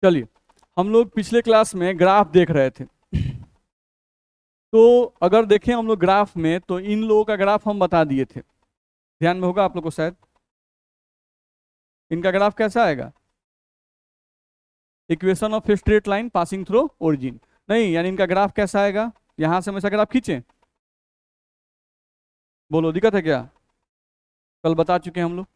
चलिए, हम लोग पिछले क्लास में ग्राफ देख रहे थे। तो अगर देखें हम लोग ग्राफ में, तो इन लोगों का ग्राफ हम बता दिए थे, ध्यान में होगा आप लोग को शायद। इनका ग्राफ कैसा आएगा? Equation of straight line passing through origin. नहीं, यानी इनका ग्राफ कैसा आएगा? यहां से हमेशा ग्राफ खींचे। बोलो, दिक्कत है क्या? कल बता चुके हैं हम लोग।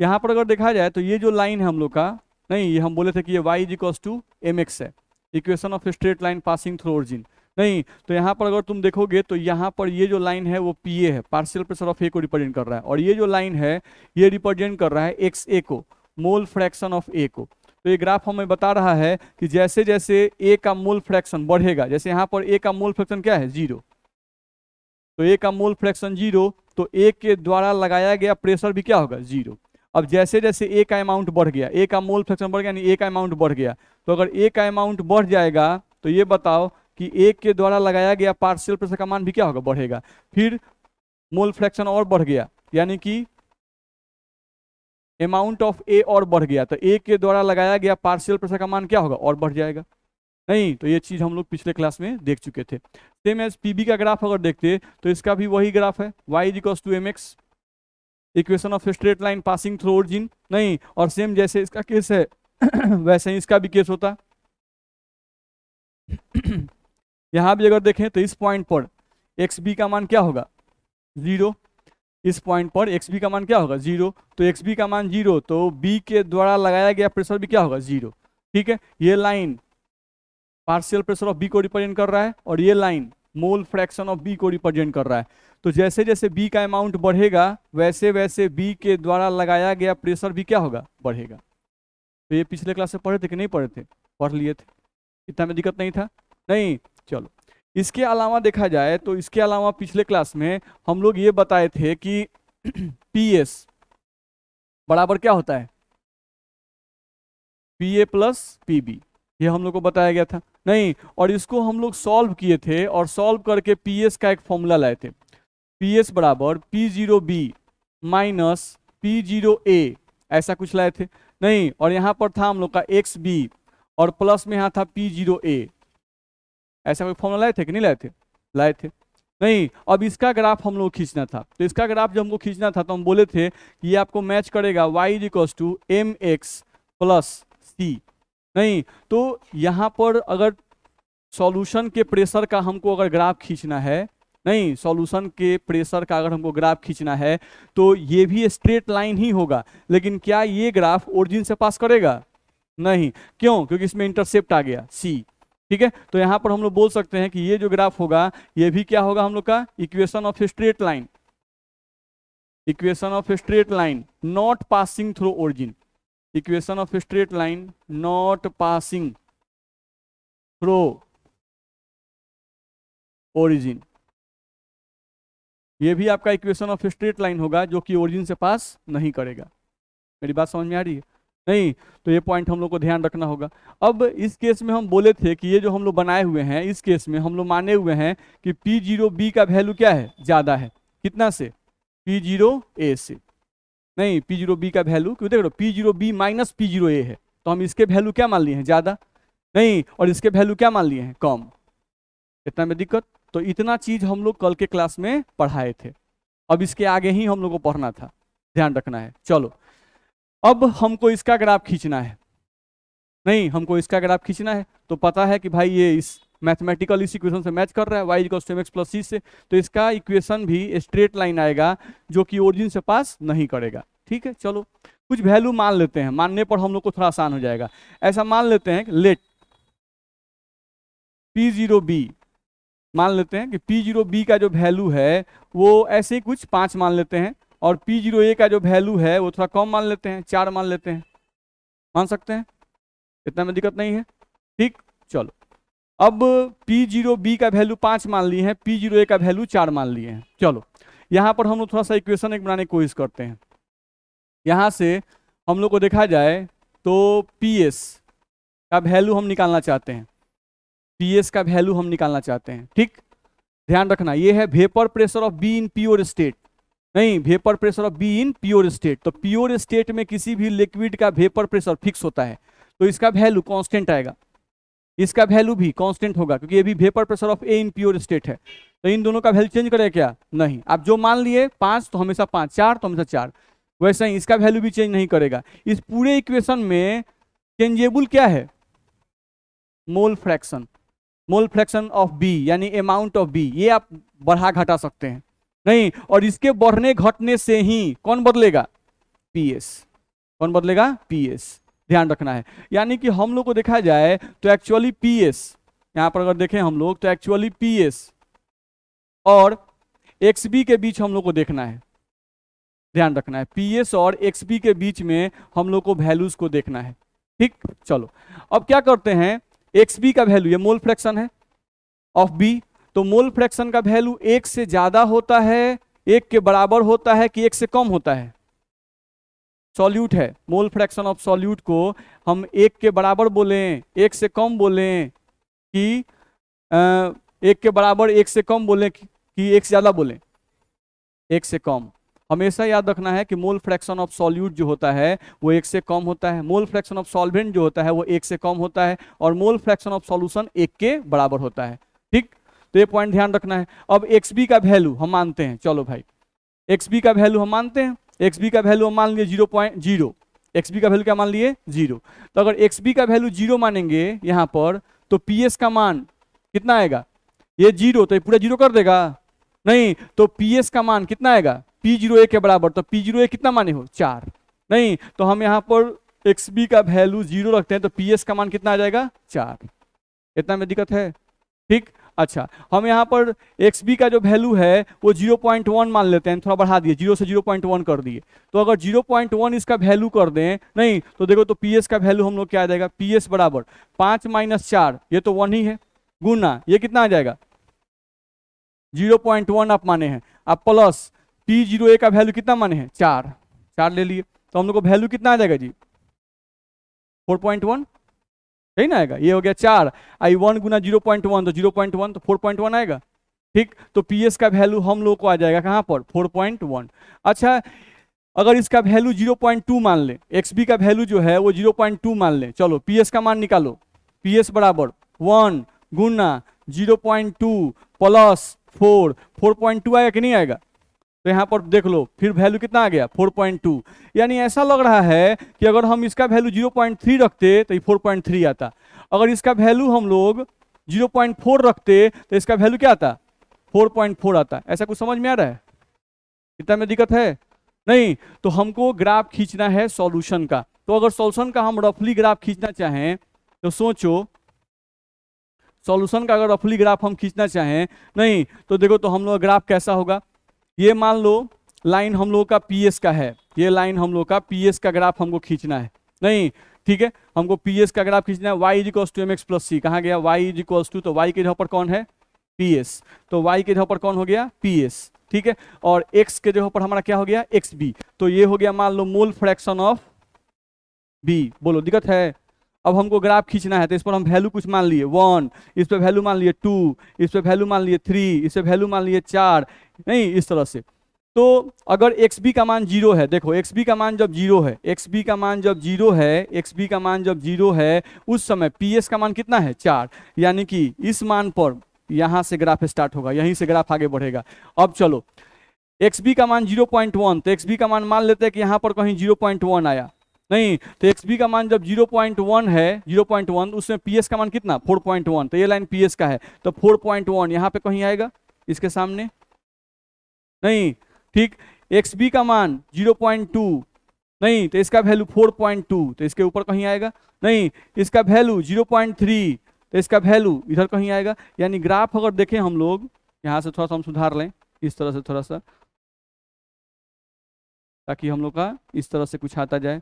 यहाँ पर अगर देखा जाए तो ये जो लाइन है हम लोग का, नहीं, ये हम बोले थे कि ये y is equals to M X है, equation of straight line passing through origin. नहीं, तो यहाँ पर अगर तुम देखोगे तो यहाँ पर ये जो लाइन है वो पी ए है, पार्शियल प्रेशर ऑफ ए को रिप्रेजेंट कर रहा है, और ये जो लाइन है ये रिप्रेजेंट कर रहा है एक्स ए को, मोल फ्रैक्शन ऑफ ए को। तो ये ग्राफ हमें बता रहा है कि जैसे जैसे ए का मोल फ्रैक्शन बढ़ेगा, जैसे यहाँ पर ए का मोल फ्रैक्शन क्या है? 0। तो ए का मोल फ्रैक्शन 0, तो ए के द्वारा लगाया गया प्रेशर भी क्या होगा? 0। अब जैसे जैसे ए का अमाउंट बढ़ गया, ए का मोल फ्रैक्शन बढ़ गया, यानी ए का अमाउंट बढ़ गया, तो अगर ए का अमाउंट बढ़ जाएगा तो ये बताओ कि ए के द्वारा लगाया गया पार्शियल प्रेशर का मान भी क्या होगा? बढ़ेगा। फिर मोल फ्रैक्शन और बढ़ गया, यानी कि अमाउंट ऑफ ए और बढ़ गया, तो ए के द्वारा लगाया गया पार्शियल प्रेशर का मान क्या होगा? और बढ़ जाएगा। नहीं, तो ये चीज हम लोग पिछले क्लास में देख चुके थे। सेम एज पीबी का ग्राफ अगर देखते तो इसका भी वही ग्राफ है, y is equals to M X, equation of straight line passing through origin. नहीं, और सेम जैसे इसका केस है वैसे ही इसका भी केस होता। यहां भी अगर देखें तो इस पॉइंट पर एक्स बी का मान क्या होगा? 0। इस पॉइंट पर एक्स बी का मान क्या होगा? 0। तो एक्स बी का मान 0, तो बी के द्वारा लगाया गया प्रेशर भी क्या होगा? 0। ठीक है, ये line partial pressure of B को रिप्रेजेंट कर रहा है, और ये line mole fraction of B को रिप्रेजेंट कर रहा है। तो जैसे जैसे बी का अमाउंट बढ़ेगा वैसे वैसे बी के द्वारा लगाया गया प्रेशर भी क्या होगा? बढ़ेगा। तो ये पिछले क्लास में पढ़े थे कि नहीं पढ़े थे? पढ़ लिए थे, इतना में दिक्कत नहीं था। नहीं, चलो, इसके अलावा देखा जाए तो इसके अलावा पिछले क्लास में हम लोग ये बताए थे कि पी एस बराबर क्या होता है? P A plus P B, ये हम लोग को बताया गया था। नहीं, और इसको हम लोग सॉल्व किए थे, और सॉल्व करके पी एस का एक फॉर्मूला लाए थे। पी एस बराबर P zero B minus P zero A, ऐसा कुछ लाए थे। नहीं, और यहाँ पर था हम लोग का एक्स बी, और प्लस में यहाँ था पी जीरो ए, ऐसा कोई फॉर्मूला लाए थे कि नहीं लाए थे? लाए थे। नहीं, अब इसका ग्राफ हम लोग खींचना था, तो इसका ग्राफ जब हमको खींचना था तो हम बोले थे कि ये आपको मैच करेगा y is equals to M X plus C. नहीं, तो यहाँ पर अगर सॉल्यूशन के प्रेशर का हमको अगर ग्राफ खींचना है, नहीं, सॉल्यूशन के प्रेशर का अगर हमको ग्राफ खींचना है तो ये भी स्ट्रेट लाइन ही होगा, लेकिन क्या ये ग्राफ ओरिजिन से पास करेगा? नहीं। क्यों? क्योंकि इसमें इंटरसेप्ट आ गया सी। ठीक है, तो यहाँ पर हम लोग बोल सकते हैं कि ये जो ग्राफ होगा ये भी क्या होगा हम लोग का? Equation of straight line, equation of straight line not passing through origin, equation of straight line not passing through origin, ये भी आपका इक्वेशन ऑफ स्ट्रेट लाइन होगा जो कि ओरिजिन से पास नहीं करेगा। मेरी बात समझ में आ रही है? नहीं, तो ये पॉइंट हम लोग को ध्यान रखना होगा। अब इस केस में हम बोले थे कि ये जो हम लोग बनाए हुए हैं, इस केस में हम लोग माने हुए हैं कि पी जीरो बी का वैल्यू क्या है? ज्यादा है। कितना से? पी जीरो ए से। नहीं, पी जीरो बी का वैल्यू, क्यों? देख रहे हो, P zero B minus P zero A है, तो हम इसके वैल्यू क्या मान लिए हैं? ज्यादा। नहीं, और इसके वैल्यू क्या मान लिए हैं? कम। इतना में दिक्कत? तो इतना चीज हम लोग कल के क्लास में पढ़ाए थे, अब इसके आगे ही हम लोग को पढ़ना था, ध्यान रखना है। चलो, अब हमको इसका ग्राफ खींचना है। नहीं, हमको इसका ग्राफ खींचना है, तो पता है कि भाई ये इस मैथमेटिकल इस इक्वेशन से मैच कर रहा है, y equals to mx plus c से, तो इसका इक्वेशन भी स्ट्रेट लाइन आएगा जो कि ओरिजिन से पास नहीं करेगा। ठीक है, चलो कुछ वैल्यू मान लेते हैं, मानने पर हम लोग को थोड़ा आसान हो जाएगा। ऐसा मान लेते हैं कि लेट पी जीरो बी, मान लेते हैं कि पी जीरो बी का जो वैल्यू है वो ऐसे ही कुछ 5 मान लेते हैं, और पी जीरो ए का जो वैल्यू है वो थोड़ा कम मान लेते हैं, 4 मान लेते हैं। मान सकते हैं, इतना में दिक्कत नहीं है। ठीक, चलो, अब पी जीरो बी का वैल्यू 5 मान लिए हैं, पी जीरो ए का वैल्यू 4 मान लिए हैं। चलो, यहाँ पर हम लोग थोड़ा सा इक्वेशन एक बनाने की कोशिश करते हैं। यहाँ से हम लोग को देखा जाए तो पी एस का वैल्यू हम निकालना चाहते हैं, पी एस का वैल्यू हम निकालना चाहते हैं। ठीक, ध्यान रखना, ये है vapour pressure of B in pure state. नहीं, vapour pressure of B in pure state, तो प्योर स्टेट में किसी भी लिक्विड का वेपर प्रेशर फिक्स होता है। तो इसका वैल्यू कांस्टेंट आएगा, इसका वैल्यू भी कांस्टेंट होगा, क्योंकि ये भी vapour pressure of A in pure state है। तो इन दोनों का वैल्यू चेंज करेगा क्या? नहीं। आप जो मान लिए 5 तो हमेशा 5, 4 तो हमेशा 4, वैसे ही इसका वैल्यू भी चेंज नहीं करेगा। इस पूरे इक्वेशन में चेंजेबल क्या है? Mole fraction, mole fraction of B यानी अमाउंट ऑफ बी, ये आप बढ़ा घटा सकते हैं नहीं। और इसके बढ़ने घटने से ही कौन बदलेगा? पीएस। कौन बदलेगा? पीएस। ध्यान रखना है। यानी कि हम लोग को देखा जाए तो एक्चुअली पीएस, यहां पर अगर देखें हम लोग तो एक्चुअली पीएस और एक्सबी के बीच हम लोग को देखना है, ध्यान रखना है। पीएस और एक्सबी के बीच में हम लोग को वैल्यूज को देखना है। ठीक, चलो अब क्या करते हैं, एक्सबी का वैल्यू, ये मोल फ्रैक्शन है ऑफ बी, तो मोल फ्रैक्शन का वैल्यू 1 से ज्यादा होता है, 1 के बराबर होता है कि 1 से कम होता है? सॉल्यूट है, मोल फ्रैक्शन ऑफ सॉल्यूट को हम 1 के बराबर बोलें, 1 से कम बोलें कि 1 के बराबर, 1 से कम बोलें कि 1 से ज्यादा बोलें? 1 से कम। हमेशा याद रखना है कि मोल फ्रैक्शन ऑफ सॉल्यूट जो होता है वो 1 से कम होता है, मोल फ्रैक्शन ऑफ सॉल्वेंट जो होता है वो 1 से कम होता है, और मोल फ्रैक्शन ऑफ सॉल्यूशन 1 के बराबर होता है। ठीक, तो ये पॉइंट ध्यान रखना है। अब एक्सबी का वैल्यू हम मानते हैं, चलो भाई एक्सबी का वैल्यू हम मानते हैं, एक्सबी का वैल्यू हम मान लिए 0.0, एक्सबी का वैल्यू क्या मान लिए? 0। तो अगर एक्सबी का वैल्यू 0 मानेंगे यहाँ पर, तो पीएस का मान कितना आएगा? ये 0, तो ये पूरा 0 कर देगा? नहीं, तो पीएस का मान कितना आएगा? P0A के बराबर। तो P0A कितना माने हो? 4। नहीं, तो हम यहाँ पर XB का वैल्यू 0 रखते हैं, तो PS का मान कितना आ जाएगा? 4। इतना में दिक्कत है? ठीक, अच्छा हम यहाँ पर XB का जो वैल्यू है वो 0.1 मान लेते हैं, थोड़ा बढ़ा दिए, 0 से 0.1 कर दिए। तो अगर 0.1 इसका वैल्यू कर दें, नहीं तो देखो तो PS का वैल्यू हम लोग क्या आ जाएगा? PS बराबर 5 - 4, ये तो 1 ही है, गुना ये कितना आ जाएगा? 0.1 आप माने हैं, आप प्लस P0A का वैल्यू कितना माने हैं? 4, 4 ले लिए, तो हम लोग को वैल्यू कितना आ जाएगा जी? 4.1, यही ना आएगा? ये हो गया 4, आई 1 गुना 0.1 तो 0.1, तो 4.1 आएगा। ठीक, तो PS का वैल्यू हम लोग को आ जाएगा कहाँ पर? 4.1। अच्छा, अगर इसका वैल्यू 0.2 मान ले, XB का वैल्यू जो है वो 0.2 मान ले, चलो PS का मान निकालो। PS बराबर 1 गुना 0.2 प्लस 4, 4.2 आएगा कि नहीं आएगा? तो यहाँ पर देख लो फिर वैल्यू कितना आ गया? 4.2। यानी ऐसा लग रहा है कि अगर हम इसका वैल्यू 0.3 रखते तो ये 4.3 आता, अगर इसका वैल्यू हम लोग 0.4 रखते तो इसका वैल्यू क्या आता? 4.4 आता। ऐसा कुछ समझ में आ रहा है? कितना में दिक्कत है? नहीं। तो हमको ग्राफ खींचना है सॉल्यूशन का, तो अगर सॉल्यूशन का हम रफली ग्राफ खींचना चाहें तो सोचो, सॉल्यूशन का अगर रफली ग्राफ हम खींचना चाहें, नहीं तो देखो तो हम लोग ग्राफ कैसा होगा, ये मान लो लाइन हम लोग का पीएस का है, ये लाइन हम लोग का पीएस का ग्राफ हमको खींचना है। नहीं, ठीक है, हमको पीएस का ग्राफ खींचना है। y = mx + c, कहाँ गया y = तो y के जगह पर कौन है? पीएस, तो y के जगह पर कौन हो गया? पीएस। ठीक है, और x के जगह पर हमारा क्या हो गया? xb। तो ये हो गया मान लो मोल फ्रैक्शन ऑफ b। बोलो दिक्कत है? अब हमको ग्राफ खींचना है तो इस पर हम वैल्यू कुछ मान लिए 1, इस पर वैल्यू मान लिए 2, इस पर वैल्यू मान लिए 3, इस पर वैल्यू मान लिए 4, नहीं इस तरह से। तो अगर XB का मान 0 है, देखो XB का मान जब 0 है, XB का मान जब 0 है, XB का मान जब 0 है, उस समय PS का मान कितना है? 4। यानी कि इस मान पर यहां से ग्राफ स्टार्ट होगा, यहीं से ग्राफ आगे बढ़ेगा। अब चलो XB का मान 0.1, तो XB का मान लेते हैं कि यहाँ पर कहीं 0.1 आया, नहीं तो XB का मान जब 0.1 है, 0.1 उसमें PS का मान कितना? 4.1, तो ये लाइन PS का है, तो 4.1 यहाँ पे कहीं आएगा इसके सामने, नहीं ठीक। XB का मान 0.2, नहीं तो इसका वैल्यू 4.2, तो इसके ऊपर कहीं आएगा, नहीं इसका वैल्यू 0.3, तो इसका वैल्यू इधर कहीं आएगा। यानी ग्राफ अगर देखें हम लोग, यहाँ से थोड़ा सा हम सुधार लें, इस तरह से थोड़ा सा, ताकि हम लोग का इस तरह से कुछ आता जाए,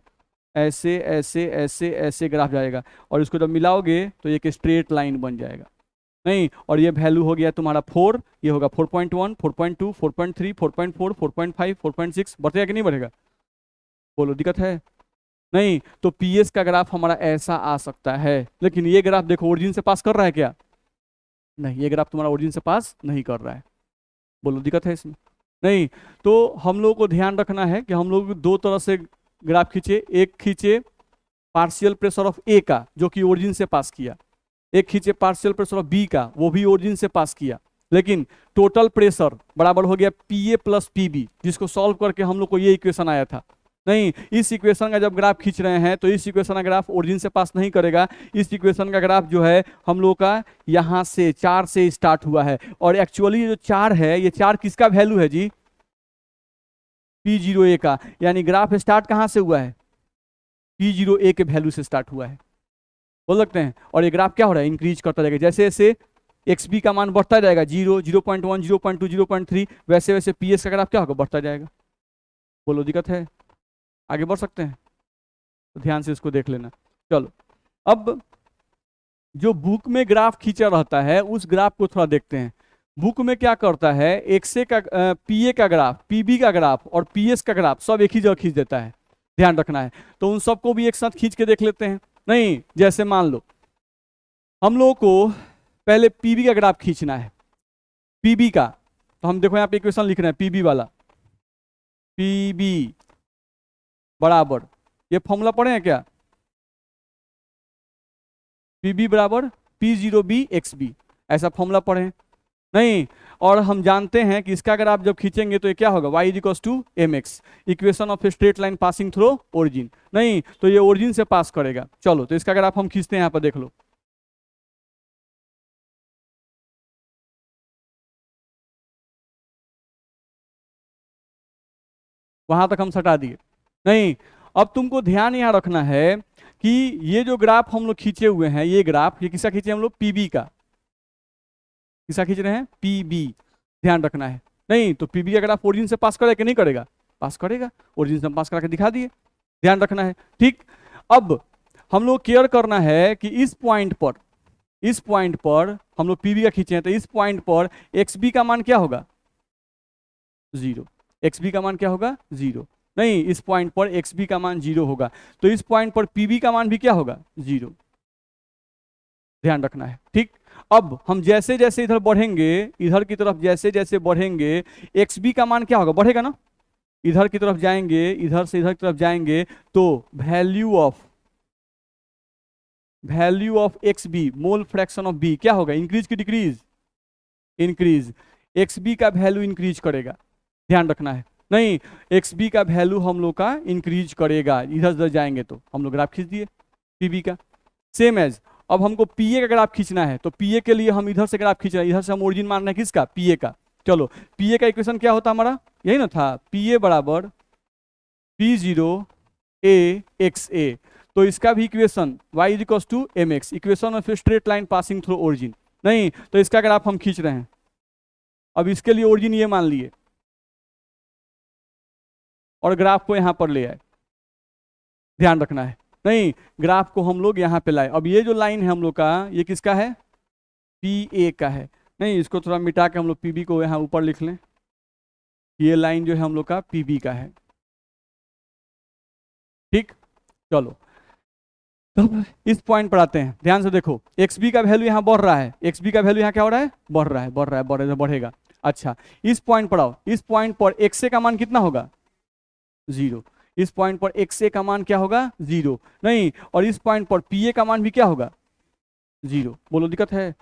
ऐसे ऐसे ऐसे ऐसे ग्राफ जाएगा, और इसको जब मिलाओगे तो एक स्ट्रेट लाइन बन जाएगा, नहीं। और ये वैल्यू हो गया तुम्हारा 4, ये होगा 4.1, 4.2, 4.3, 4.4, 4.5, 4.6, बढ़ेगा कि नहीं बढ़ेगा? बोलो दिक्कत है? नहीं। तो पीएस का ग्राफ हमारा ऐसा आ सकता है, लेकिन ये ग्राफ देखो ओरिजिन से पास कर रहा है क्या? नहीं, ये ग्राफ तुम्हारा ओरिजिन से पास नहीं कर रहा है। बोलो दिक्कत है इसमें? नहीं। तो हम लोग को ध्यान रखना है कि हम लोग दो तरह से ग्राफ खींचे, एक खींचे पार्शियल प्रेशर ऑफ ए का जो कि ओरिजिन से पास किया, एक खींचे पार्शियल प्रेशर ऑफ बी का वो भी ओरिजिन से पास किया, लेकिन टोटल प्रेशर बराबर हो गया P A plus P B, जिसको सॉल्व करके हम लोग को ये इक्वेशन आया था। नहीं, इस इक्वेशन का जब ग्राफ खींच रहे हैं तो इस इक्वेशन का ग्राफ ओरिजिन से पास नहीं करेगा। इस इक्वेशन का ग्राफ जो है हम लोग का यहाँ से 4 से स्टार्ट हुआ है, और एक्चुअली जो 4 है ये 4 किसका वैल्यू है जी? P0A का, यानी ग्राफ स्टार्ट कहाँ से हुआ है? P0A के वैल्यू से स्टार्ट हुआ है, बोल सकते हैं। और ये ग्राफ क्या हो रहा है? इंक्रीज करता जाएगा, जैसे जैसे XB का मान बढ़ता जाएगा 0, 0.1, 0.2, 0.3, वैसे वैसे PS का ग्राफ क्या होगा? बढ़ता जाएगा। बोलो दिक्कत है? आगे बढ़ सकते हैं तो ध्यान से इसको देख लेना। चलो, अब जो बुक में ग्राफ खींचा रहता है उस ग्राफ को थोड़ा देखते हैं। बुक में क्या करता है, XA का PA का ग्राफ, PB का ग्राफ और PS का ग्राफ सब एक ही जगह खींच देता है, ध्यान रखना है। तो उन सबको भी एक साथ खींच के देख लेते हैं। नहीं, जैसे मान लो हम लोगों को पहले PB का ग्राफ खींचना है, PB का, तो हम देखो यहाँ पे इक्वेशन लिख रहे हैं PB वाला, PB बराबर, ये फॉर्मूला पढ़े हैं क्या? PB बराबर P0B XB, ऐसा फॉर्मूला पढ़े हैं? नहीं, और हम जानते हैं कि इसका अगर आप जब खींचेंगे तो ये क्या होगा? y equals to mx, equation of a straight line passing through origin. नहीं, तो ये ओरिजिन से पास करेगा। चलो, तो इसका ग्राफ हम खींचते हैं, यहाँ पर देख लो। वहां तक हम सटा दिए। नहीं, अब तुमको ध्यान यहाँ रखना है कि ये जो ग्राफ हम लोग खींचे हुए हैं, ये ग्राफ, ये किसका खींचे हम लोग? PB का। किसका खींच रहे हैं? PB, ध्यान रखना है। नहीं, तो PB का ग्राफ ओरिजिन से पास करेगा कि नहीं करेगा? पास करेगा, ओरिजिन से पास करा के दिखा दिए, ध्यान रखना है। ठीक, अब हम लोग केयर करना है कि इस पॉइंट पर हम लोग PB का खींचे हैं, तो इस पॉइंट पर XB का मान क्या होगा? 0। XB का मान क्या होगा? 0। नहीं, इस पॉइंट पर XB का मान 0 होगा, तो इस पॉइंट पर PB का मान भी क्या होगा? 0, ध्यान रखना है। ठीक, अब हम जैसे जैसे इधर बढ़ेंगे, इधर की तरफ जैसे जैसे बढ़ेंगे, XB का मान क्या होगा? बढ़ेगा ना। इधर की तरफ जाएंगे, इधर से इधर की तरफ जाएंगे, तो value of XB mole fraction of B क्या होगा? इंक्रीज की डिक्रीज? इंक्रीज। XB का वैल्यू इंक्रीज करेगा, ध्यान रखना है। नहीं, XB का वैल्यू हम लोग का इंक्रीज करेगा, इधर उधर जाएंगे तो। हम लोग ग्राफ खींच दिए PB का। सेम एज अब हमको PA का ग्राफ खींचना है, तो PA के लिए हम इधर से ग्राफ खींच रहे हैं, इधर से हम ओरिजिन मान रहे हैं किसका? PA का। चलो, PA का इक्वेशन क्या होता हमारा? यही ना था, PA बराबर P0A XA। तो इसका भी equation y equals to mx, equation of straight line passing through origin. नहीं, तो इसका ग्राफ हम खींच रहे हैं। अब इसके लिए ओरिजिन ये मान लिए और ग्राफ को यहां पर ले आए, ध्यान रखना है। नहीं, ग्राफ को हम लोग यहाँ पे लाए। अब ये जो लाइन है हम लोग का, ये किसका है? PA का है। नहीं, इसको थोड़ा मिटा के हम लोग PB को यहाँ ऊपर लिख लें। ये लाइन जो है हम लोग का PB का है। ठीक, चलो, तब इस पॉइंट पर आते हैं, ध्यान से देखो। XB का वैल्यू यहाँ बढ़ रहा है, XB का वैल्यू यहाँ क्या हो रहा है? बढ़ रहा है, बढ़ रहा है, बढ़ रहा है, बढ़ेगा। अच्छा, इस पॉइंट पर आओ, इस पॉइंट पर XA का मान कितना होगा? 0। इस पॉइंट पर XA का मान क्या होगा? 0। नहीं, और इस पॉइंट पर PA का मान भी क्या होगा? 0। बोलो दिक्कत है?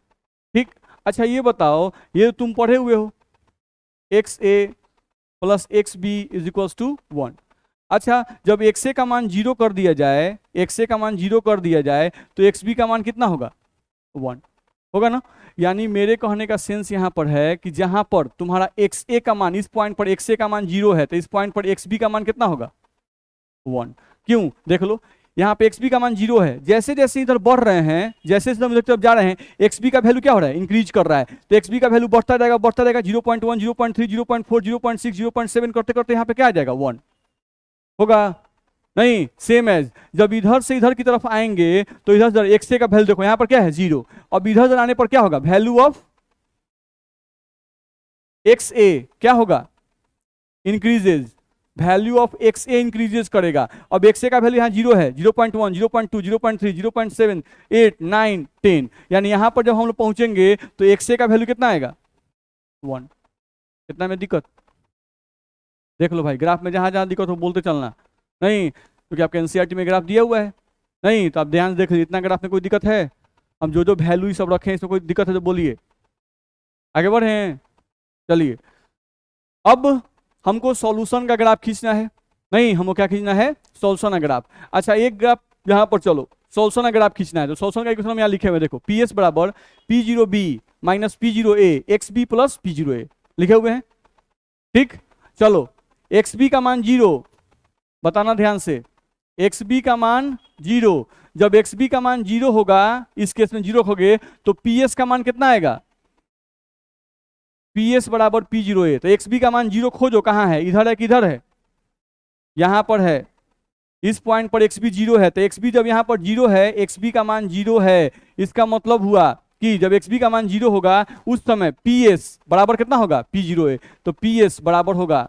ठीक, अच्छा ये बताओ, ये तुम पढ़े हुए हो, XA प्लस XB इज इक्वल्स टू 1। अच्छा, जब XA का मान 0 कर दिया जाए, XA का मान 0 कर दिया जाए, तो XB का मान कितना होगा? 1 होगा ना। यानी मेरे कहने का सेंस यहाँ पर है कि जहां पर तुम्हारा XA का मान, इस पॉइंट पर XA का मान 0 है, तो इस पॉइंट पर XB का मान कितना होगा? 1। क्यों? देख लो, यहाँ पे XB का मान 0 है, जैसे जैसे इधर बढ़ रहे हैं, जैसे जैसे हम इधर तरफ जा रहे हैं, XB का वैल्यू क्या हो रहा है? इंक्रीज कर रहा है। तो XB का वैल्यू बढ़ता जाएगा, बढ़ता जाएगा, 0.1, 0.3, 0.4, 0.6, 0.7 करते करते यहाँ पे क्या आ जाएगा? 1 होगा। नहीं, सेम एज जब इधर से इधर की तरफ आएंगे तो इधर XA का वैल्यू देखो, यहाँ पर क्या है? 0। अब इधर आने पर क्या होगा? वैल्यू ऑफ XA क्या होगा? Increases. Value of XA increases करेगा। अब XA का वैल्यू यहाँ 0 है, 0.1, 0.2, 0.3, 0.7, 8, 9, 10, यानी यहाँ पर जब हम लोग पहुंचेंगे तो XA का वैल्यू कितना आएगा? 1। कितना में दिक्कत? देख लो भाई, ग्राफ में जहां जहां दिक्कत हो बोलते चलना। नहीं, क्योंकि आपके NCERT में ग्राफ दिया हुआ है, नहीं, तो आप ध्यान से देख लीजिए, इतना ग्राफ में कोई दिक्कत है? हम जो जो वैल्यू सब रखे हैं इसमें कोई दिक्कत है तो बोलिए, आगे बढ़े हैं। चलिए, अब हमको सॉल्यूशन का ग्राफ खींचना है। नहीं, हमको क्या खींचना है? सॉल्यूशन का ग्राफ। अच्छा, एक ग्राफ यहाँ पर, चलो सॉल्यूशन का ग्राफ खींचना है तो सॉल्यूशन का इक्वेशन हम यहाँ लिखे हुए देखो, पी एस बराबर P zero B minus P zero A X B plus P zero A लिखे हुए हैं। ठीक, चलो एक्स बी का मान 0, बताना ध्यान से, एक्स बी का मान 0। जब एक्स बी का मान 0 होगा, इस केस में 0 रखोगे, तो पी एस का मान कितना आएगा? पी एस बराबर पी जीरो ए। तो एक्स बी का मान 0 खोजो, कहाँ है? इधर है कि इधर है? यहां पर है, इस पॉइंट पर एक्स बी 0 है। तो एक्स बी जब यहां पर 0 है, एक्स बी का मान 0 है, इसका मतलब हुआ कि जब एक्स बी का मान 0 होगा उस समय पी एस बराबर कितना होगा? पी जीरो ए। तो पी एस बराबर होगा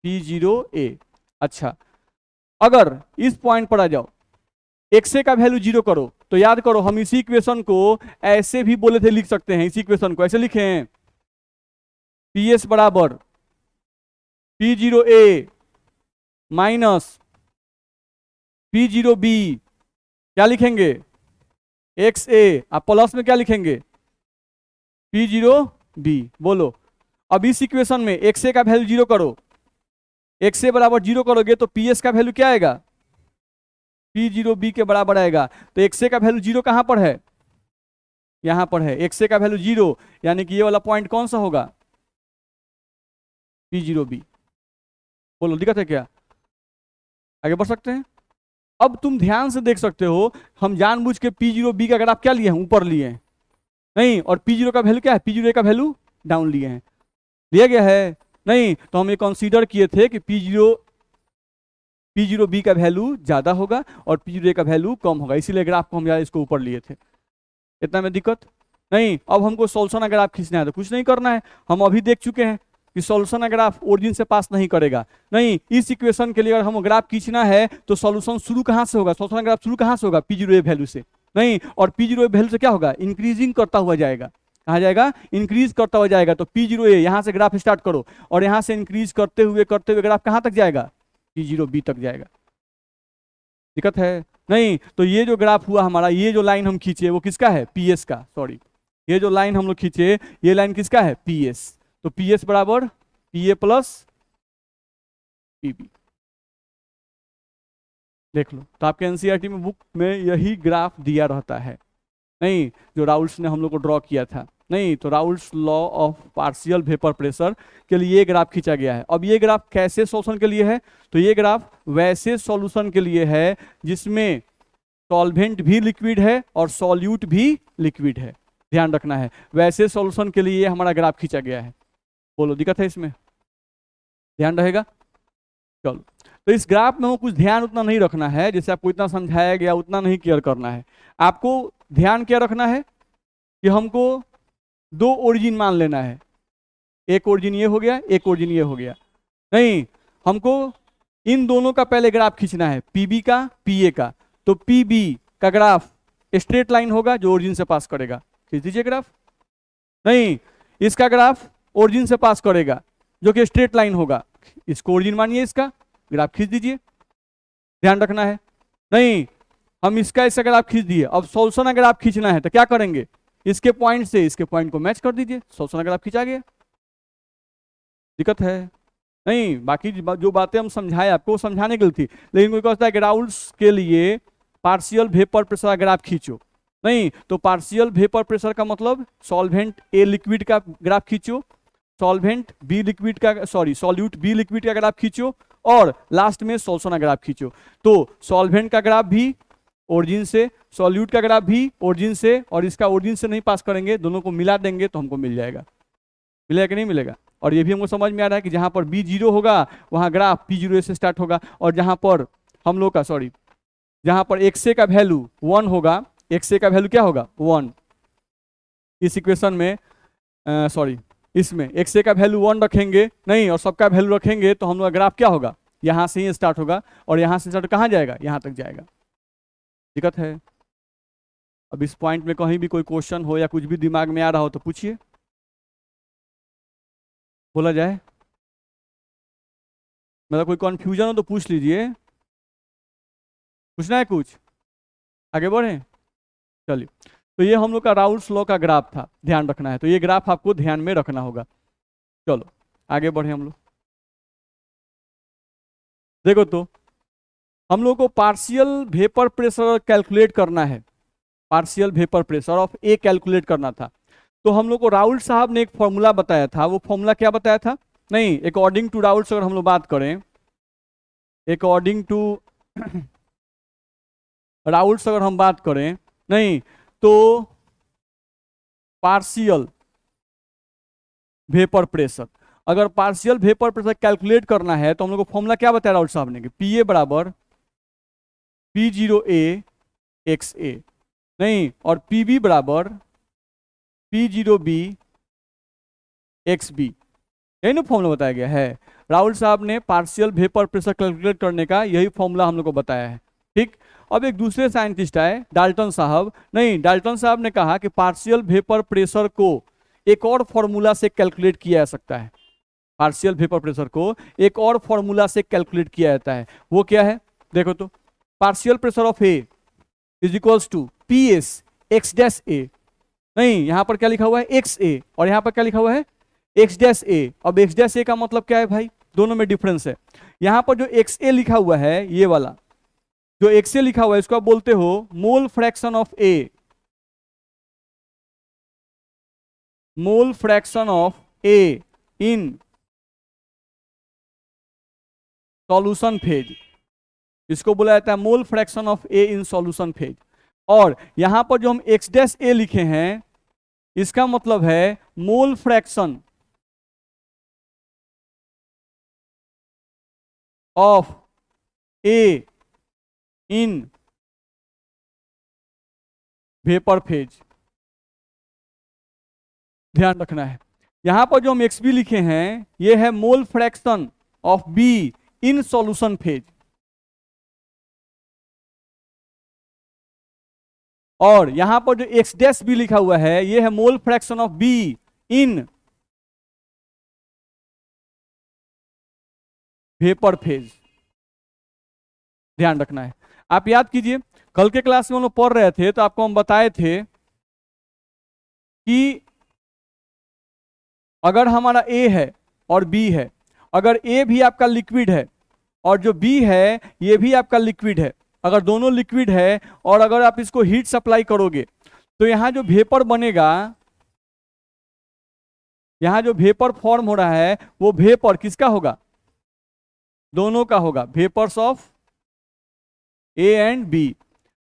पी जीरो ए। अच्छा, अगर इस पॉइंट पर आ जाओ, एक्स ए का वैल्यू 0 करो, तो याद करो हम इसी इक्वेशन को ऐसे भी बोले थे, लिख सकते हैं इसी इक्वेशन को ऐसे लिखे हैं, पी एस बराबर P zero A minus P zero B, क्या लिखेंगे? X A. आप प्लस में क्या लिखेंगे? P zero B. बोलो, अब इस इक्वेशन में एक्स ए का वैल्यू 0 करो, एक्स ए बराबर 0 करोगे तो पी एस का वैल्यू क्या आएगा? पी जीरो बी के बराबर आएगा। तो एक्स ए का वैल्यू 0 कहां पर है? यहां पर है, एक्स ए का वैल्यू 0, यानी कि ये वाला पॉइंट कौन सा होगा? P zero B. बोलो, दिक्कत है क्या? आगे बढ़ सकते हैं। अब तुम ध्यान से देख सकते हो, हम जानबूझ के पी जीरो बी का ग्राफ क्या लिए हैं? ऊपर लिए हैं। नहीं, और पी जीरो का वैल्यू क्या है? पी जीरो ए का वैल्यू डाउन लिए हैं। लिया गया है? नहीं, तो हम ये कंसीडर किए थे कि पी जीरो बी का वैल्यू ज्यादा होगा और पी जीरो ए का वैल्यू कम होगा, इसीलिए ग्राफ को हम ज्यादा इसको ऊपर लिए थे। इतना में दिक्कत नहीं। अब हमको सॉल्यूशन ग्राफ खींचना है तो कुछ नहीं करना है, हम अभी देख चुके हैं कि सॉल्यूशन ग्राफ ओरिजिन से पास नहीं करेगा। नहीं, इस इक्वेशन के लिए अगर हम ग्राफ खींचना है तो सॉल्यूशन शुरू कहां से होगा? सॉल्यूशन ग्राफ शुरू कहां से होगा? पी जीरो ए वैल्यू से। नहीं, और पी जीरो ए वैल्यू से क्या होगा? इंक्रीजिंग करता हुआ जाएगा। कहा जाएगा? इंक्रीज करता हुआ जाएगा। तो पी जीरो ए यहां से ग्राफ स्टार्ट करो और यहां से इंक्रीज करते हुए ग्राफ कहां तक जाएगा? पी जीरो बी तक जाएगा। दिक्कत है? नहीं, तो ये जो ग्राफ हुआ हमारा, ये जो लाइन हम खींचे वो किसका है? पी एस का। सॉरी, ये जो लाइन हम लोग खींचे ये लाइन किसका है? P S. तो पी एस बराबर P A plus P B. देख लो, तो आपके एनसीईआरटी में बुक में यही ग्राफ दिया रहता है। नहीं, जो राउल्स ने हम लोग को ड्रॉ किया था। नहीं, तो Raoult's law of partial vapour pressure के लिए ये ग्राफ खींचा गया है। अब ये ग्राफ कैसे सॉल्यूशन के लिए है? तो ये ग्राफ वैसे सॉल्यूशन के लिए है जिसमें सॉल्वेंट भी लिक्विड है और सॉल्यूट भी लिक्विड है। ध्यान रखना है, वैसे सॉल्यूशन के लिए हमारा ग्राफ खींचा गया है। बोलो, दिक्कत है इसमें? ध्यान रहेगा? चलो, तो इस ग्राफ में कुछ ध्यान उतना नहीं रखना है, जैसे आपको इतना समझाया गया उतना नहीं केयर करना है। आपको ध्यान क्या रखना है कि हमको दो ओरिजिन मान लेना है, एक ओरिजिन ये हो गया, एक ओरिजिन ये हो गया। नहीं, हमको इन दोनों का पहले ग्राफ खींचना है, पीबी का पीए का। तो पीबी का ग्राफ स्ट्रेट लाइन होगा जो ओरिजिन से पास करेगा। खींच दीजिए ग्राफ। नहीं, इसका ग्राफ ओरिजिन से पास करेगा जो कि स्ट्रेट लाइन होगा, इसको ओरिजिन मानिए, इसका ग्राफ खींच दीजिए। ध्यान रखना है। नहीं, हम इसका ग्राफ खींच दिए, अब सॉल्यूशन ग्राफ खींचना है तो क्या करेंगे? इसके पॉइंट से इसके पॉइंट को मैच कर दीजिए, सॉल्यूशन ग्राफ खींचा गया। दिक्कत है? नहीं, बाकी जो बातें हम समझाए आपको समझाने के लिए थी, लेकिन कोई कहता है कि राउल्स के लिए पार्शियल वेपर प्रेशर ग्राफ खींचो। नहीं, तो पार्शियल वेपर प्रेशर का मतलब सॉल्वेंट ए लिक्विड का ग्राफ खींचो, सॉल्वेंट बी लिक्विड का, सॉरी सॉल्यूट बी लिक्विड का ग्राफ खींचो, और लास्ट में सॉल्यूशन ग्राफ खींचो। तो सॉल्वेंट का ग्राफ भी ओरिजिन से, सॉल्यूट का ग्राफ भी ओरिजिन से, और इसका ओरिजिन से नहीं पास करेंगे, दोनों को मिला देंगे तो हमको मिल जाएगा। मिलेगा कि नहीं मिलेगा? और ये भी हमको समझ में आ रहा है कि जहां पर बी 0 होगा वहां ग्राफ पी जीरो से स्टार्ट होगा, और जहां पर हम लोग का, सॉरी, जहां पर एक्स ए का वैल्यू 1 होगा, एक्स ए का वैल्यू क्या होगा? 1। इस इक्वेशन में सॉरी, इसमें एक्स ए का वैल्यू 1 रखेंगे, नहीं, और सबका वैल्यू रखेंगे, तो हम लोग का ग्राफ क्या होगा? यहां से ही स्टार्ट होगा, और यहां से स्टार्ट कहां जाएगा? यहां तक जाएगा। दिक्कत है? अब इस पॉइंट में कहीं भी कोई क्वेश्चन हो या कुछ भी दिमाग में आ रहा हो तो पूछिए, बोला जाए। मतलब कोई कंफ्यूजन हो तो पूछ लीजिए। पूछना है कुछ, आगे बढ़े, चलिए। तो ये हम लोग का राउल्स लॉ का ग्राफ था, ध्यान रखना है, तो ये ग्राफ आपको ध्यान में रखना होगा। चलो आगे बढ़े हम लोग। देखो तो हम लोग को पार्शियल वेपर प्रेशर कैलकुलेट करना है, partial vapour pressure of A calculate करना था। तो हम लोग को राउल्ट साहब ने एक फॉर्मूला बताया था, वो फॉर्मूला क्या बताया था, नहीं अकॉर्डिंग टू राउल्ट अगर हम लोग बात करें, अकॉर्डिंग टू राउल्ट अगर हम बात करें, नहीं तो पार्शियल वेपर प्रेशर, अगर पार्शियल वेपर प्रेशर कैलकुलेट करना है तो हम लोग को फॉर्मूला क्या बताया राउल्ट साहब ने कि पी ए बराबर P0A एक्स ए, नहीं और पी बी बराबर P0B एक्स बी, यही ना फॉर्मूला बताया गया है। राहुल साहब ने पार्शियल वेपर प्रेशर कैलकुलेट करने का यही फॉर्मूला हम लोग को बताया है, ठीक। अब एक दूसरे साइंटिस्ट आए डाल्टन साहब, नहीं डाल्टन साहब ने कहा कि पार्शियल वेपर प्रेशर को एक और फॉर्मूला से कैलकुलेट किया जा सकता है, पार्शियल वेपर प्रेशर को एक और फॉर्मूला से कैलकुलेट किया जाता है। वो क्या है, देखो तो partial pressure of A is equals to P S X dash A, नहीं यहां पर क्या लिखा हुआ है एक्स ए, और यहां पर क्या लिखा हुआ है एक्स डैश ए। अब एक्स डैश ए का मतलब क्या है भाई, दोनों में डिफरेंस है। यहां पर जो एक्स ए लिखा हुआ है, ये वाला जो एक्स ए लिखा हुआ है, इसको आप बोलते हो मोल fraction of A, mole fraction of A in solution phase, इसको बोला जाता है mole fraction of A in solution phase. और यहां पर जो हम एक्स डैश ए लिखे हैं, इसका मतलब है mole fraction of A in vapour phase, ध्यान रखना है। यहां पर जो हम एक्स बी लिखे हैं, ये है mole fraction of B in solution phase, और यहां पर जो एक्स डैश बी लिखा हुआ है, ये है mole fraction of B in vapour phase, ध्यान रखना है। आप याद कीजिए कल के क्लास में हम लोग पढ़ रहे थे, तो आपको हम बताए थे कि अगर हमारा ए है और बी है, अगर ए भी आपका लिक्विड है और जो बी है ये भी आपका लिक्विड है, अगर दोनों लिक्विड है और अगर आप इसको हीट सप्लाई करोगे, तो यहां जो वेपर बनेगा, यहां जो वेपर फॉर्म हो रहा है, वो वेपर किसका होगा, दोनों का होगा, vapours of A and B.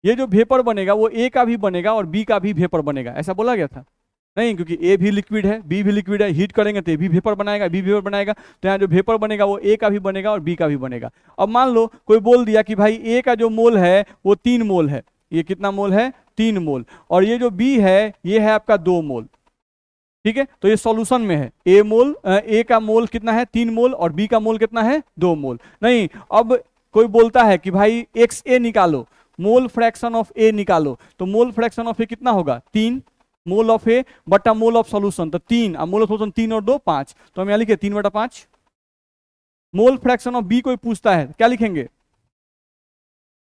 ये जो वेपर बनेगा वो ए का भी बनेगा और बी का भी वेपर बनेगा, ऐसा बोला गया था, नहीं क्योंकि ए भी लिक्विड है बी भी लिक्विड है, हीट करेंगे तो ए भी वेपर बनाएगा बी वेपर बनाएगा, तो यहाँ जो वेपर बनेगा वो ए का भी बनेगा और बी का भी बनेगा। अब मान लो कोई बोल दिया कि भाई ए का जो मोल है वो 3 मोल है, ये कितना मोल है 3 मोल, और ये जो बी है ये है आपका 2 मोल, ठीक है। तो ये सॉल्यूशन में है, ए का मोल कितना है 3 मोल और बी का मोल कितना है 2 मोल। नहीं अब कोई बोलता है कि भाई एक्स ए निकालो, मोल फ्रैक्शन ऑफ ए निकालो, तो मोल फ्रैक्शन ऑफ ए कितना होगा 3 मोल ऑफ ए बटा मोल ऑफ सॉल्यूशन, तो 3, अब मोल ऑफ सॉल्यूशन 3 और 2 5, तो हम यहाँ लिखे 3/5। मोल फ्रैक्शन ऑफ बी कोई पूछता है क्या लिखेंगे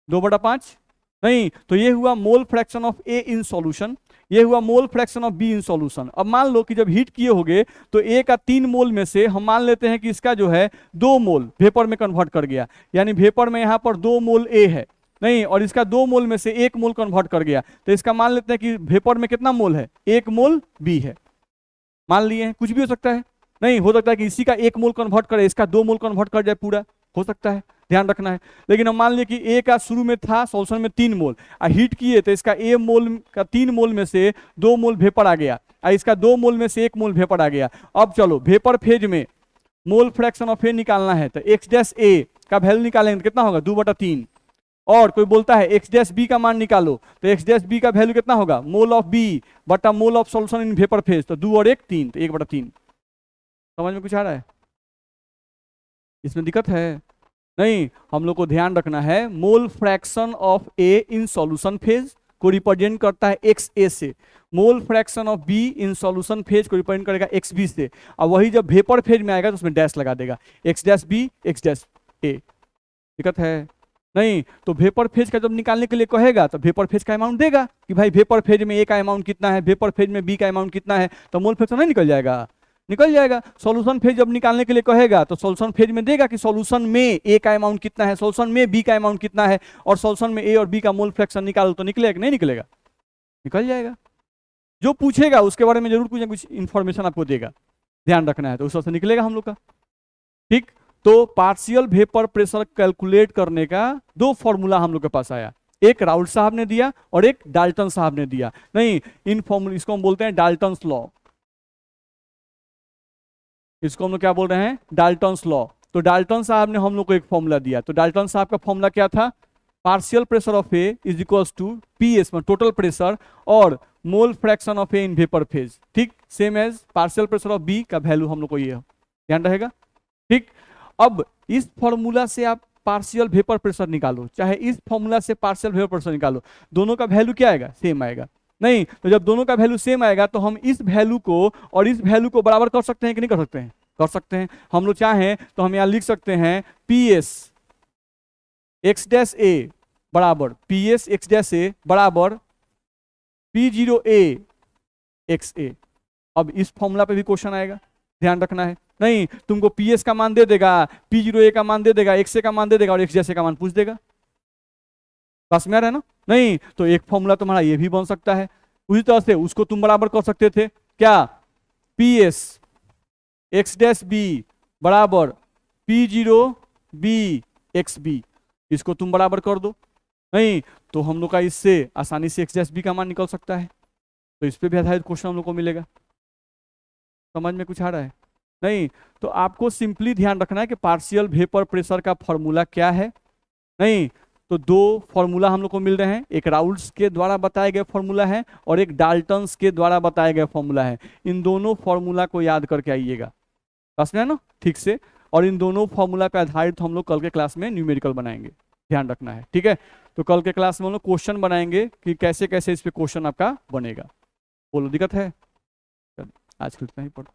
2/5, नहीं तो ये हुआ मोल fraction of A in solution, ये हुआ मोल fraction of B in solution. अब मान लो कि जब हीट किए होगे तो ए का 3 मोल में से हम मान लेते हैं कि इसका जो है 2 मोल वेपर में कन्वर्ट कर गया, यानी वेपर में यहाँ पर 2 मोल ए है, नहीं और इसका 2 मोल में से 1 मोल कन्वर्ट कर गया, तो इसका मान लेते हैं कि वेपर में कितना मोल है 1 मोल बी है, मान लिए हैं। कुछ भी हो सकता है, नहीं हो सकता है कि इसी का 1 मोल कन्वर्ट करे, इसका 2 मोल कन्वर्ट कर जाए पूरा, हो सकता है, ध्यान रखना है। लेकिन हम मान लिए कि ए का शुरू में था सॉल्यूशन में 3 मोल, और हीट किए तो इसका ए मोल का 3 मोल में से 2 मोल वेपर आ गया, और इसका 2 मोल में से 1 मोल वेपर आ गया। अब चलो वेपर फेज में मोल फ्रैक्शन ऑफ ए निकालना है, तो एक्स डैश ए का वैल्यू निकालेंगे कितना होगा 2/3, और कोई बोलता है एक्स डैश बी का मान निकालो, तो एक्स डैश बी का वैल्यू कितना होगा मोल ऑफ बी बटा mole of solution in vapour phase, तो 2 और 1 3, तो 1/3। समझ में कुछ आ रहा है, इसमें दिक्कत है नहीं। हम लोग को ध्यान रखना है mole fraction of A in solution phase को रिप्रेजेंट करता है एक्स ए से, मोल fraction of B in solution phase को रिप्रेजेंट करेगा एक्स बी से, और वही जब वेपर फेज में आएगा तो उसमें डैश लगा देगा X dash B X dash A. दिक्कत है नहीं, तो वेपर फेज का जब निकालने के लिए कहेगा तो वेपर फेज का अमाउंट देगा कि भाई वेपर फेज में ए का अमाउंट कितना है, वेपर फेज में बी का अमाउंट कितना है, तो मोल फ्रैक्शन नहीं निकल जाएगा, निकल जाएगा। सॉल्यूशन फेज जब निकालने के लिए कहेगा तो सॉल्यूशन फेज में देगा कि सॉल्यूशन में ए का अमाउंट कितना है, सॉल्यूशन में बी का अमाउंट कितना है, और सॉल्यूशन में ए और बी का मोल फ्रैक्शन निकालो तो निकलेगा कि नहीं निकलेगा, निकल जाएगा। जो पूछेगा उसके बारे में जरूर कुछ ना कुछ इंफॉर्मेशन आपको देगा, ध्यान रखना है, तो उस वक्त से निकलेगा हम लोग का। ठीक, तो पार्शियल वेपर प्रेशर कैलकुलेट करने का दो फॉर्मूला हम लोग के पास आया, एक राउल्ट साहब ने दिया और एक डाल्टन साहब ने दिया। नहीं, इन फॉर्मूला, इसको हम बोलते हैं डाल्टन्स लॉ, इसको हम लोग क्या बोल रहे हैं, डाल्टन्स लॉ। तो डाल्टन साहब ने हम लोग को एक फॉर्मूला दिया, तो डाल्टन साहब का फॉर्मूला क्या था, partial pressure of A is equals to PS में टोटल प्रेशर और mole fraction of A in vapour phase. ठीक, same as partial pressure of B का वैल्यू हम लोग को ये ध्यान रहेगा। ठीक, अब इस फॉर्मूला से आप पार्शियल वेपर प्रेशर निकालो, चाहे इस फॉर्मूला से पार्शियल वेपर प्रेशर निकालो, दोनों का वैल्यू क्या आएगा, सेम आएगा। नहीं, तो जब दोनों का वैल्यू सेम आएगा तो हम इस वैल्यू को और इस वैल्यू को बराबर कर सकते हैं कि नहीं कर सकते हैं, कर सकते हैं। हम लोग चाहें तो हम यहाँ लिख सकते हैं पी एस एक्स डैश ए बराबर पी एस एक्स डैश ए बराबर पी जीरो ए एक्स ए। अब इस फॉर्मूला पे भी क्वेश्चन आएगा, ध्यान रखना है। नहीं, तुमको पी एस का मान दे देगा, पी जीरो ए का मान दे देगा, एक्स ए का मान दे देगा और एक्स जैसे का मान पूछ देगा, पास में आ रहा है ना। नहीं, तो एक फॉर्मूला तुम्हारा ये भी बन सकता है, उसी तरह से उसको तुम बराबर कर सकते थे, क्या, P S X dash B बराबर P zero B X B, इसको तुम बराबर कर दो। नहीं, तो हम लोग का इससे आसानी से एक्स डैश बी का मान निकल सकता है, तो इस पे भी आधारित क्वेश्चन हम लोग को मिलेगा। समझ में कुछ आ रहा है। नहीं, तो आपको सिंपली ध्यान रखना है कि पार्शियल वेपर प्रेशर का फॉर्मूला क्या है। नहीं, तो दो फॉर्मूला हम लोग को मिल रहे हैं, एक राउल्ट्स के द्वारा बताए गए फॉर्मूला है और एक डाल्टन्स के द्वारा बताए गए फॉर्मूला है। इन दोनों फॉर्मूला को याद करके आइएगा, बस में है ना, ठीक से। और इन दोनों फॉर्मूला पे आधारित हम लोग कल के क्लास में न्यूमेरिकल बनाएंगे, ध्यान रखना है, ठीक है। तो कल के क्लास में हम लोग क्वेश्चन बनाएंगे कि कैसे कैसे इस पे क्वेश्चन आपका बनेगा। बोलो, दिक्कत है? आज इतना ही पढ़ो।